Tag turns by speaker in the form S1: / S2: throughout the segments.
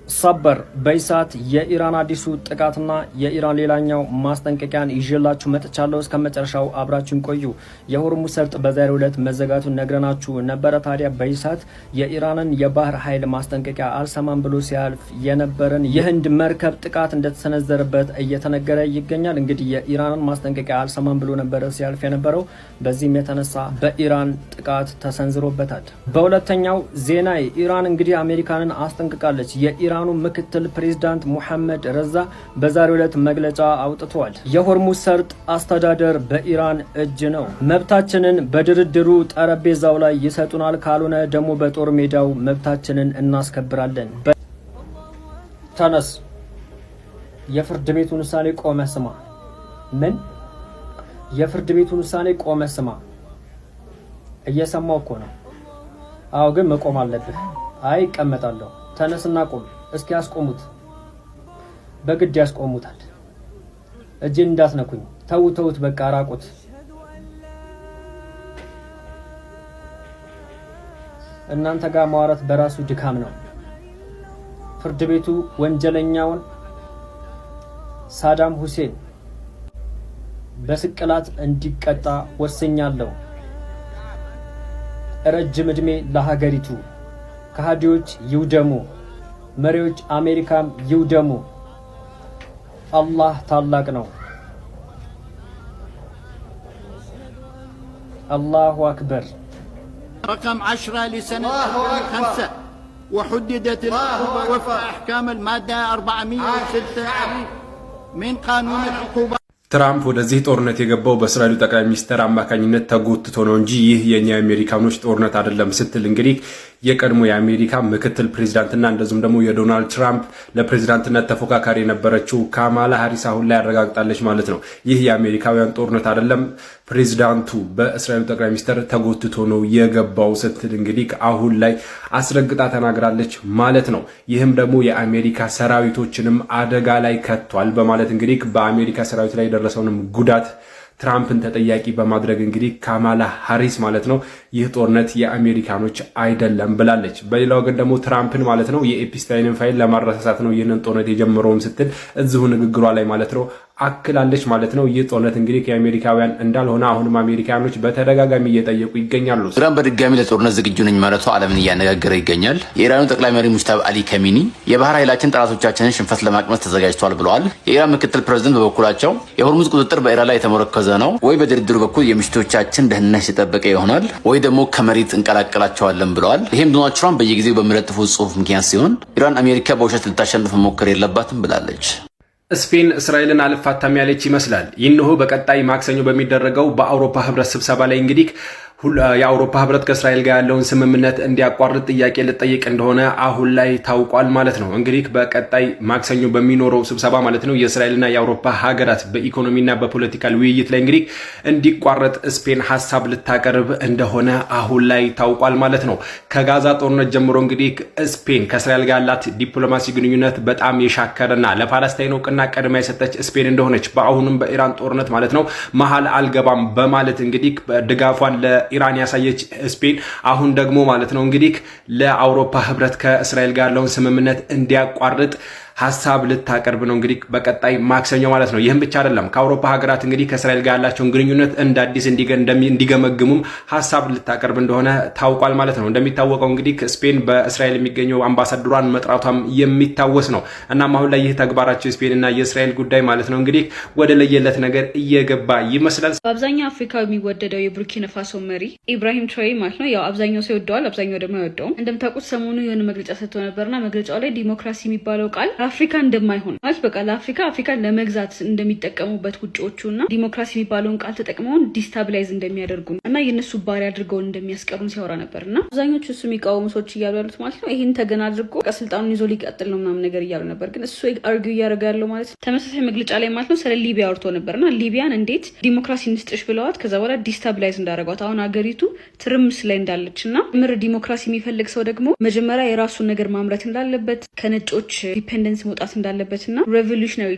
S1: ሰበር በይሳት የኢራን አዲሱ ጥቃትና የኢራን ሌላኛው ማስጠንቀቂያን ይዤላችሁ መጥቻለሁ። እስከ መጨረሻው አብራችሁን ቆዩ። የሆርሙዝ ሰርጥ በዛሬው ዕለት መዘጋቱን ነግረናችሁ ነበረ። ታዲያ በይሳት የኢራንን የባህር ኃይል ማስጠንቀቂያ አልሰማም ብሎ ሲያልፍ የነበረን የህንድ መርከብ ጥቃት እንደተሰነዘረበት እየተነገረ ይገኛል። እንግዲህ የኢራንን ማስጠንቀቂያ አልሰማም ብሎ ነበረ ሲያልፍ የነበረው። በዚህም የተነሳ በኢራን ጥቃት ተሰንዝሮበታል። በሁለተኛው ዜና ኢራን እንግዲህ አሜሪካንን አስጠንቅቃለች። የኢራኑ ምክትል ፕሬዝዳንት ሙሐመድ ረዛ በዛሬው ዕለት መግለጫ አውጥተዋል። የሆርሙዝ ሰርጥ አስተዳደር በኢራን እጅ ነው። መብታችንን በድርድሩ ጠረጴዛው ላይ ይሰጡናል፣ ካልሆነ ደግሞ በጦር ሜዳው መብታችንን እናስከብራለን። ተነስ፣ የፍርድ ቤቱን ውሳኔ ቆመ ስማ። ምን? የፍርድ ቤቱን ውሳኔ ቆመ ስማ። እየሰማው እኮ ነው። አዎ፣ ግን መቆም አለብህ። አይ እቀመጣለሁ። ተነስና ቁም። እስኪ ያስቆሙት። በግድ ያስቆሙታል። እጄን እንዳትነኩኝ። ተውት፣ በቃ ራቁት። እናንተ ጋር ማውራት በራሱ ድካም ነው። ፍርድ ቤቱ ወንጀለኛውን ሳዳም ሁሴን በስቅላት እንዲቀጣ ወስኛለሁ። ረጅም ዕድሜ ለሀገሪቱ። ከሃዲዎች ይውደሙ፣ መሪዎች አሜሪካም ይውደሙ። አላህ ታላቅ ነው። አላሁ አክበር።
S2: رقم 10 لسنة 2005 وحددت العقوبة وفق أحكام المادة 406 من قانون العقوبة.
S3: ትራምፕ ወደዚህ ጦርነት የገባው በእስራኤሉ ጠቅላይ ሚኒስትር አማካኝነት ተጎትቶ ነው እንጂ ይህ የኛ አሜሪካኖች ጦርነት አይደለም ስትል እንግዲህ የቀድሞ የአሜሪካ ምክትል ፕሬዝዳንትና እንደዚሁም ደግሞ የዶናልድ ትራምፕ ለፕሬዝዳንትነት ተፎካካሪ የነበረችው ካማላ ሃሪስ አሁን ላይ አረጋግጣለች ማለት ነው። ይህ የአሜሪካውያን ጦርነት አይደለም፣ ፕሬዝዳንቱ በእስራኤሉ ጠቅላይ ሚኒስትር ተጎትቶ ነው የገባው ስትል እንግዲህ አሁን ላይ አስረግጣ ተናግራለች ማለት ነው። ይህም ደግሞ የአሜሪካ ሰራዊቶችንም አደጋ ላይ ከቷል በማለት እንግዲህ በአሜሪካ ሰራዊት ላይ የደረሰውንም ጉዳት ትራምፕን ተጠያቂ በማድረግ እንግዲህ ካማላ ሃሪስ ማለት ነው ይህ ጦርነት የአሜሪካኖች አይደለም ብላለች። በሌላ ወገን ደግሞ ትራምፕን ማለት ነው የኤፕስታይንን ፋይል ለማረሳሳት ነው ይህንን ጦርነት የጀመረውም ስትል እዚሁ ንግግሯ ላይ ማለት ነው አክላለች ማለት ነው። ይህ ጦርነት እንግዲህ የአሜሪካውያን እንዳልሆነ አሁንም አሜሪካኖች በተደጋጋሚ እየጠየቁ ይገኛሉ።
S4: ኢራን በድጋሚ ለጦርነት ዝግጁ ነኝ ማለቷ ዓለምን እያነጋገረ ይገኛል። የኢራኑ ጠቅላይ መሪ ሙጅታባ አሊ ካሚኒ የባህር ኃይላችን ጠላቶቻችንን ሽንፈት ለማቅመስ ተዘጋጅቷል ብለዋል። የኢራን ምክትል ፕሬዝዳንት በበኩላቸው የሆርሙዝ ቁጥጥር በኢራን ላይ የተመረኮዘ ነው ወይ በድርድሩ በኩል የምሽቶቻችን ደህንነት ሲጠበቀ ይሆናል ወይ ደግሞ ከመሬት እንቀላቀላቸዋለን ብለዋል። ይህም ዶናልድ ትራምፕ በየጊዜው በሚለጥፉት ጽሁፍ ምክንያት ሲሆን ኢራን አሜሪካ በውሸት ልታሸንፍ መሞከር የለባትም ብላለች።
S3: ስፔን እስራኤልን አልፋታም ያለች ይመስላል። ይህንሁ በቀጣይ ማክሰኞ በሚደረገው በአውሮፓ ህብረት ስብሰባ ላይ እንግዲህ የአውሮፓ ህብረት ከእስራኤል ጋር ያለውን ስምምነት እንዲያቋርጥ ጥያቄ ልጠይቅ እንደሆነ አሁን ላይ ታውቋል ማለት ነው። እንግዲህ በቀጣይ ማክሰኞ በሚኖረው ስብሰባ ማለት ነው የእስራኤልና የአውሮፓ ሀገራት በኢኮኖሚና በፖለቲካል ውይይት ላይ እንግዲህ እንዲቋረጥ ስፔን ሀሳብ ልታቀርብ እንደሆነ አሁን ላይ ታውቋል ማለት ነው። ከጋዛ ጦርነት ጀምሮ እንግዲህ ስፔን ከእስራኤል ጋር ያላት ዲፕሎማሲ ግንኙነት በጣም የሻከረና ለፓለስታይን እውቅና ቀድማ የሰጠች ስፔን እንደሆነች በአሁኑም በኢራን ጦርነት ማለት ነው መሀል አልገባም በማለት እንግዲህ ድጋፏን ኢራን ያሳየች ስፔን አሁን ደግሞ ማለት ነው እንግዲህ ለአውሮፓ ህብረት ከእስራኤል ጋር ያለውን ስምምነት እንዲያቋርጥ ሀሳብ ልታቀርብ ነው እንግዲህ በቀጣይ ማክሰኞ ማለት ነው። ይህም ብቻ አይደለም፣ ከአውሮፓ ሀገራት እንግዲህ ከእስራኤል ጋር ያላቸውን ግንኙነት እንደ አዲስ እንዲገመግሙም ሀሳብ ልታቀርብ እንደሆነ ታውቋል ማለት ነው። እንደሚታወቀው እንግዲህ ስፔን በእስራኤል የሚገኘው አምባሳደሯን መጥራቷም የሚታወስ ነው። እናም አሁን ላይ ይህ ተግባራቸው የስፔን እና የእስራኤል ጉዳይ ማለት ነው እንግዲህ ወደ ለየለት ነገር እየገባ ይመስላል።
S5: በአብዛኛው አፍሪካ የሚወደደው የቡርኪና ፋሶ መሪ ኢብራሂም ትራኦሬ ማለት ነው ያው አብዛኛው ሰው ይወደዋል፣ አብዛኛው ደግሞ አይወደውም። እንደምታውቁት ሰሞኑ የሆነ መግለጫ ሰጥቶ ነበርና መግለጫው ላይ ዲሞክራሲ የሚባለው ቃል አፍሪካ እንደማይሆን ማለት በቃ አፍሪካን ለመግዛት እንደሚጠቀሙበት ውጪዎቹና ዲሞክራሲ የሚባለውን ቃል ተጠቅመውን ዲስታብላይዝ እንደሚያደርጉ እና የነሱ ባሪያ አድርገው እንደሚያስቀሩን ሲያወራ ነበርና አብዛኞቹ እሱ የሚቃወሙ ሰዎች እያሉ ያሉት ማለት ነው ይሄን ተገና አድርጎ ስልጣኑን ይዞ ሊቀጥል ነው ምናምን ነገር እያሉ ነበር። ግን እሱ አርጊው እያደረገ ያለው ማለት ነው ተመሳሳይ መግለጫ ላይ ማለት ነው ስለ ሊቢያ አውርቶ ነበርና ሊቢያን እንዴት ዲሞክራሲ እንስጥሽ ብለዋት ከዛ በኋላ ዲስታብላይዝ እንዳደረጓት አሁን አገሪቱ ትርምስ ላይ እንዳለችና ምር ዲሞክራሲ የሚፈልግ ሰው ደግሞ መጀመሪያ የራሱን ነገር ማምረት እንዳለበት ከነጮች ዲፔንደንስ መውጣት እንዳለበትና ሬቮሉሽነሪ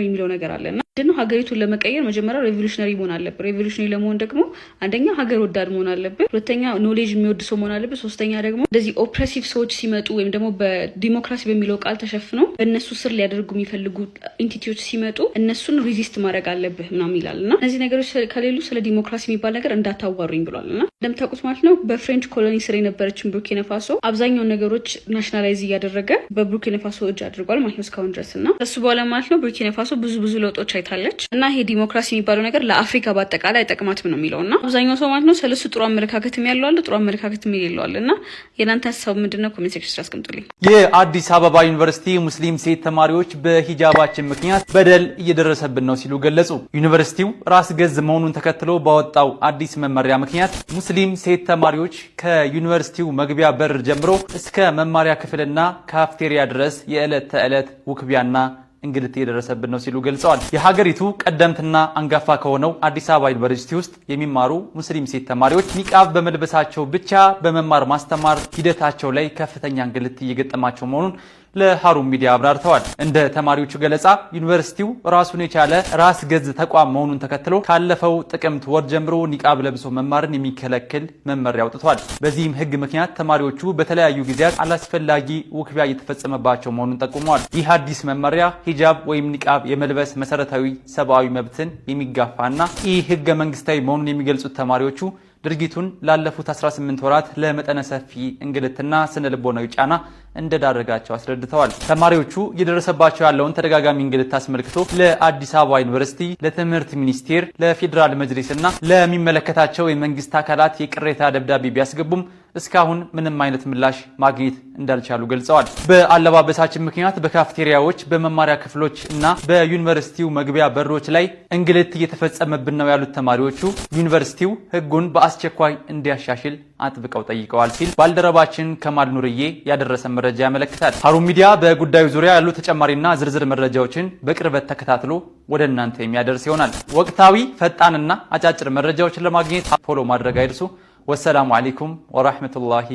S5: የሚለው ነገር አለና ደኑ ሀገሪቱን ለመቀየር መጀመሪያ ሬቮሉሽነሪ መሆን አለበት። ሬቮሉሽነሪ ለመሆን ደግሞ አንደኛ ሀገር ወዳድ መሆን አለበት፣ ሁለተኛ ኖሌጅ የሚወድ ሰው መሆን አለበት፣ ሶስተኛ ደግሞ እንደዚህ ኦፕሬሲቭ ሰዎች ሲመጡ ወይም ደግሞ በዲሞክራሲ በሚለው ቃል ተሸፍነው በእነሱ ስር ሊያደርጉ የሚፈልጉ ኢንቲቲዎች ሲመጡ እነሱን ሪዚስት ማድረግ አለብህ ምናምን ይላልና እነዚህ ነገሮች ከሌሉ ስለ ዲሞክራሲ የሚባል ነገር እንዳታዋሩኝ ብሏልና እንደምታውቁት ማለት ነው በፍሬንች ኮሎኒ ስር የነበረችን ቡርኪና ፋሶ አብዛኛው ነገሮች ናሽናላይዝ እያደረገ በቡርኪና ፋሶ እጅ አድርጓል ማለት ነው እስካሁን ድረስና እሱ በኋላ ማለት ነው ቡርኪና ፋሶ ብዙ ለውጦች አይታለች እና ይሄ ዲሞክራሲ የሚባለው ነገር ለአፍሪካ በአጠቃላይ አይጠቅማትም ነው የሚለውና አብዛኛው ሰው ማለት ነው ስለሱ ጥሩ አመለካከትም ያለው አለ፣ ጥሩ አመለካከትም የሌለው አለና የናንተ ሀሳብ ምንድነው? ኮሜንት ሴክሽን ውስጥ አስቀምጡልኝ።
S6: የአዲስ አበባ ዩኒቨርሲቲ ሙስሊም ሴት ተማሪዎች በሂጃባችን ምክንያት በደል እየደረሰብን ነው ሲሉ ገለጹ። ዩኒቨርሲቲው ራስ ገዝ መሆኑን ተከትሎ ባወጣው አዲስ መመሪያ ምክንያት ሙስሊም ሴት ተማሪዎች ከዩኒቨርሲቲው መግቢያ በር ጀምሮ እስከ መማሪያ ክፍልና ካፍቴሪያ ድረስ የዕለት ተዕለት ውክቢያና እንግልት እየደረሰብን ነው ሲሉ ገልጸዋል። የሀገሪቱ ቀደምትና አንጋፋ ከሆነው አዲስ አበባ ዩኒቨርሲቲ ውስጥ የሚማሩ ሙስሊም ሴት ተማሪዎች ኒቃብ በመልበሳቸው ብቻ በመማር ማስተማር ሂደታቸው ላይ ከፍተኛ እንግልት እየገጠማቸው መሆኑን ለሃሩን ሚዲያ አብራርተዋል። እንደ ተማሪዎቹ ገለጻ ዩኒቨርሲቲው ራሱን የቻለ ራስ ገዝ ተቋም መሆኑን ተከትሎ ካለፈው ጥቅምት ወር ጀምሮ ኒቃብ ለብሶ መማርን የሚከለክል መመሪያ አውጥቷል። በዚህም ሕግ ምክንያት ተማሪዎቹ በተለያዩ ጊዜያት አላስፈላጊ ውክቢያ እየተፈጸመባቸው መሆኑን ጠቁመዋል። ይህ አዲስ መመሪያ ሂጃብ ወይም ኒቃብ የመልበስ መሰረታዊ ሰብአዊ መብትን የሚጋፋና ይህ ሕገ መንግስታዊ መሆኑን የሚገልጹት ተማሪዎቹ ድርጊቱን ላለፉት 18 ወራት ለመጠነ ሰፊ እንግልትና ስነ ልቦናዊ ጫና እንደዳረጋቸው አስረድተዋል። ተማሪዎቹ እየደረሰባቸው ያለውን ተደጋጋሚ እንግልት አስመልክቶ ለአዲስ አበባ ዩኒቨርሲቲ፣ ለትምህርት ሚኒስቴር፣ ለፌዴራል መጅሊስና ለሚመለከታቸው የመንግስት አካላት የቅሬታ ደብዳቤ ቢያስገቡም እስካሁን ምንም አይነት ምላሽ ማግኘት እንዳልቻሉ ገልጸዋል። በአለባበሳችን ምክንያት በካፍቴሪያዎች፣ በመማሪያ ክፍሎች እና በዩኒቨርሲቲው መግቢያ በሮች ላይ እንግልት እየተፈጸመብን ነው ያሉት ተማሪዎቹ ዩኒቨርሲቲው ሕጉን በአስቸኳይ እንዲያሻሽል አጥብቀው ጠይቀዋል ሲል ባልደረባችን ከማል ኑርዬ ያደረሰ መረጃ ያመለክታል። ሃሩን ሚዲያ በጉዳዩ ዙሪያ ያሉ ተጨማሪና ዝርዝር መረጃዎችን በቅርበት ተከታትሎ ወደ እናንተ የሚያደርስ ይሆናል። ወቅታዊ ፈጣንና አጫጭር መረጃዎችን ለማግኘት ፎሎ ማድረግ አይርሱ። ወሰላሙ አለይኩም ወራህመቱላሂ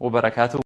S6: ወበረካቱ።